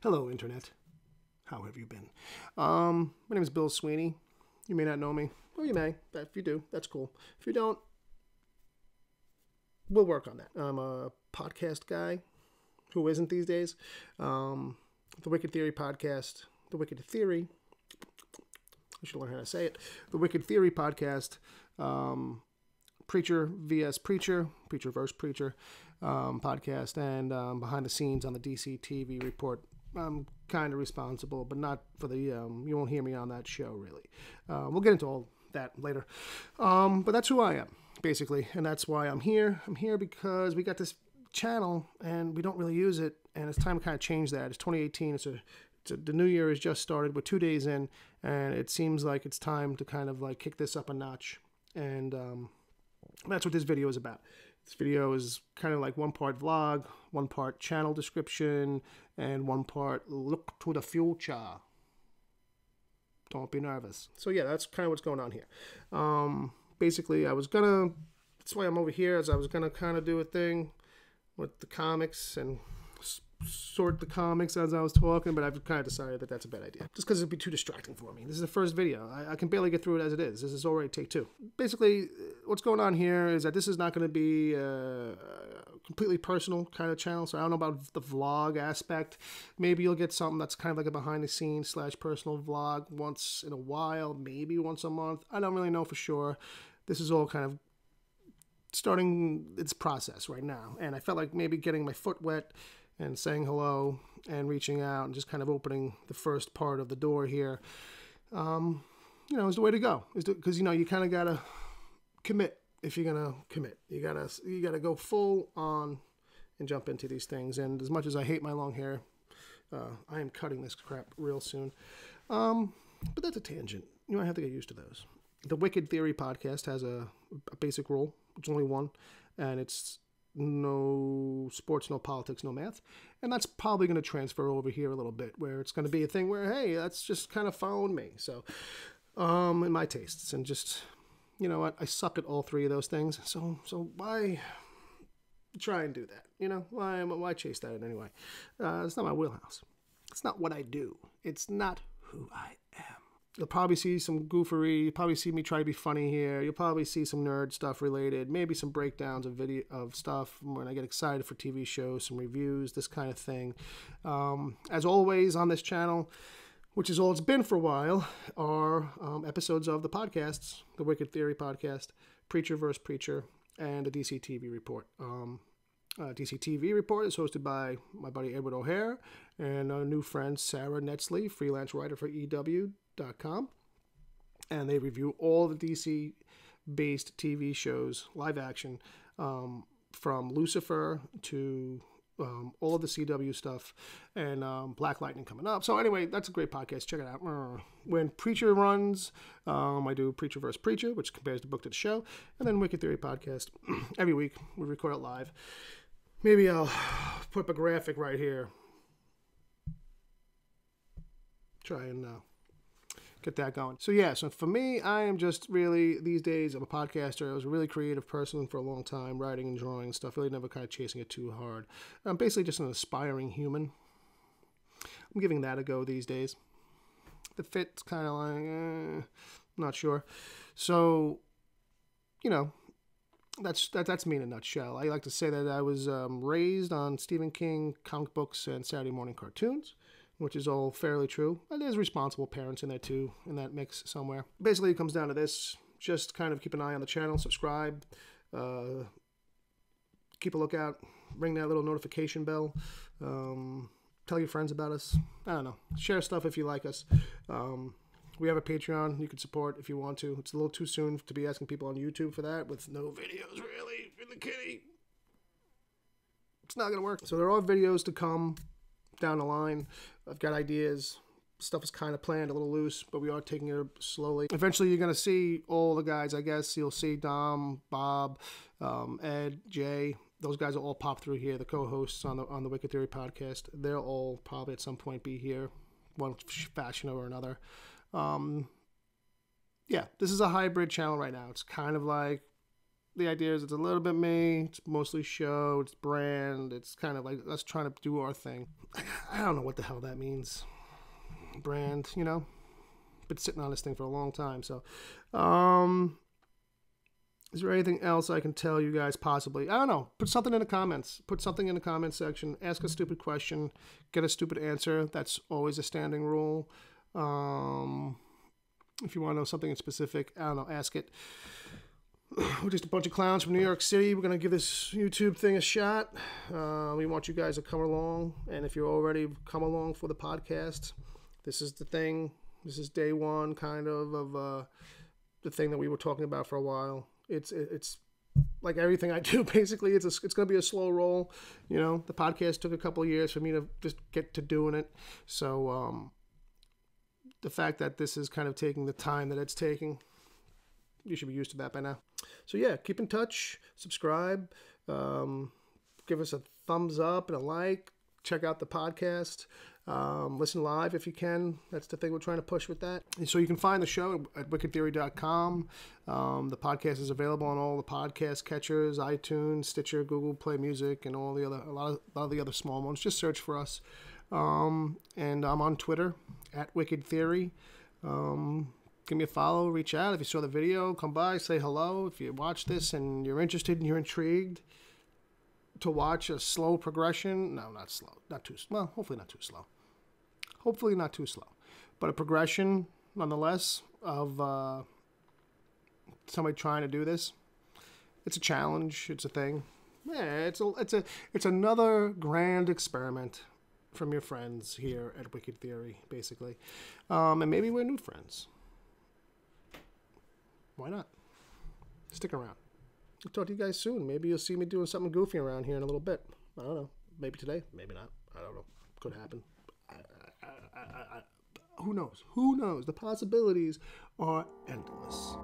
Hello, Internet. How have you been? My name is Bill Sweeney. You may not know me. Well, you may. But if you do, that's cool. If you don't, we'll work on that. I'm a podcast guy who isn't these days. The Wicked Theory podcast. The Wicked Theory. I should learn how to say it. The Wicked Theory podcast. Preacher vs. Preacher. Preacher versus Preacher podcast. And behind the scenes on the DC TV report. I'm kind of responsible, but not for the, you won't hear me on that show, really. We'll get into all that later. But that's who I am, basically, and that's why I'm here. I'm here because we got this channel, and we don't really use it, and it's time to kind of change that. It's 2018. The new year has just started. We're 2 days in, and it seems like it's time to kind of, like, kick this up a notch, and that's what this video is about. This video is kind of like one part vlog, one part channel description, and one part look to the future. Don't be nervous. So yeah, that's kind of what's going on here. Basically, that's why I'm over here, as I was gonna kind of do a thing with the comics and sort the comics as I was talking, but I've kind of decided that that's a bad idea. Just because it'd be too distracting for me. This is the first video. I can barely get through it as it is. This is already take two. Basically, what's going on here is that this is not going to be a completely personal kind of channel, so I don't know about the vlog aspect. Maybe you'll get something that's kind of like a behind-the-scenes / personal vlog once in a while, maybe once a month. I don't really know for sure. This is all kind of starting its process right now, and I felt like maybe getting my foot wet and saying hello and reaching out and just kind of opening the first part of the door here, is the way to go. Because, you kind of got to commit if you're going to commit. You gotta go full on and jump into these things. And as much as I hate my long hair, I am cutting this crap real soon. But that's a tangent. I have to get used to those. The Wicked Theory podcast has a basic rule. It's only one, and it's no sports, no politics, no math. And that's probably going to transfer over here a little bit, where it's going to be a thing where, hey, that's just kind of following me. So, in my tastes, and just, you know what, I suck at all three of those things. So why try and do that? Why chase that anyway? It's not my wheelhouse. It's not what I do. It's not who I am. You'll probably see some goofery. You'll probably see me try to be funny here. You'll probably see some nerd stuff related. Maybe some breakdowns of stuff when I get excited for TV shows, some reviews, this kind of thing. As always on this channel, which is all it's been for a while, are episodes of the podcasts, the Wicked Theory podcast, Preacher vs. Preacher, and the DC TV report. DC TV report is hosted by my buddy Edward O'Hare and our new friend Sarah Netzley, freelance writer for EW.com, and they review all the DC-based TV shows, live action, from Lucifer to all of the CW stuff, and Black Lightning coming up. So anyway, that's a great podcast. Check it out. When Preacher runs, I do Preacher vs. Preacher, which compares the book to the show, and then Wicked Theory podcast. Every week, we record it live. Maybe I'll put up a graphic right here. Try and get that going. So for me, I am just really, these days, I'm a podcaster. I was a really creative person for a long time, writing and drawing and stuff, really never kind of chasing it too hard. I'm basically just an aspiring human. I'm giving that a go these days. The fit's kind of like, not sure. So, that's me in a nutshell. I like to say that I was raised on Stephen King comic books and Saturday morning cartoons, which is all fairly true. And there's responsible parents in there too, in that mix somewhere. Basically, it comes down to this. Just kind of keep an eye on the channel, subscribe, keep a lookout, ring that little notification bell, tell your friends about us. I don't know. Share stuff if you like us. We have a Patreon you can support if you want to. It's a little too soon to be asking people on YouTube for that with no videos, really, for the kitty. It's not going to work. So there are videos to come down the line. I've got ideas. Stuff is kind of planned, a little loose, but we are taking it slowly. Eventually, you're going to see all the guys, I guess. You'll see Dom, Bob, Ed, Jay. Those guys will all pop through here, the co-hosts on the Wicked Theory podcast. They'll all probably at some point be here, one fashion or another. Yeah, this is a hybrid channel right now. It's kind of like the idea is it's a little bit me. It's mostly show. It's brand. It's kind of like us trying to do our thing. I don't know what the hell that means. Brand, you know. Been sitting on this thing for a long time. So, is there anything else I can tell you guys possibly? I don't know. Put something in the comments. Put something in the comment section. Ask a stupid question. Get a stupid answer. That's always a standing rule. If you want to know something in specific, I don't know, ask it. We're just a bunch of clowns from New York City. We're going to give this YouTube thing a shot. We want you guys to come along. And if you're already come along for the podcast, this is the thing. This is day one, kind of the thing that we were talking about for a while. It's like everything I do, basically. It's going to be a slow roll. You know, the podcast took a couple of years for me to just get to doing it. So the fact that this is kind of taking the time that it's taking, you should be used to that by now. So yeah, keep in touch, subscribe, give us a thumbs up and a like, check out the podcast, listen live if you can. That's the thing we're trying to push with that. And so you can find the show at wickedtheory.com. The podcast is available on all the podcast catchers, iTunes, Stitcher, Google Play Music, and all the other a lot of the other small ones. Just search for us. And I'm on Twitter at Wicked Theory. Give me a follow, reach out. If you saw the video, come by, say hello. If you watch this and you're interested and you're intrigued to watch a slow progression, no, not slow, not too, well, hopefully not too slow. Hopefully not too slow. But a progression, nonetheless, of somebody trying to do this. It's a challenge. It's a thing. Yeah, it's another grand experiment from your friends here at Wicked Theory, basically. And maybe we're new friends. Why not? Stick around. I'll talk to you guys soon. Maybe you'll see me doing something goofy around here in a little bit. I don't know. Maybe today. Maybe not. I don't know. Could happen. Who knows? Who knows? The possibilities are endless.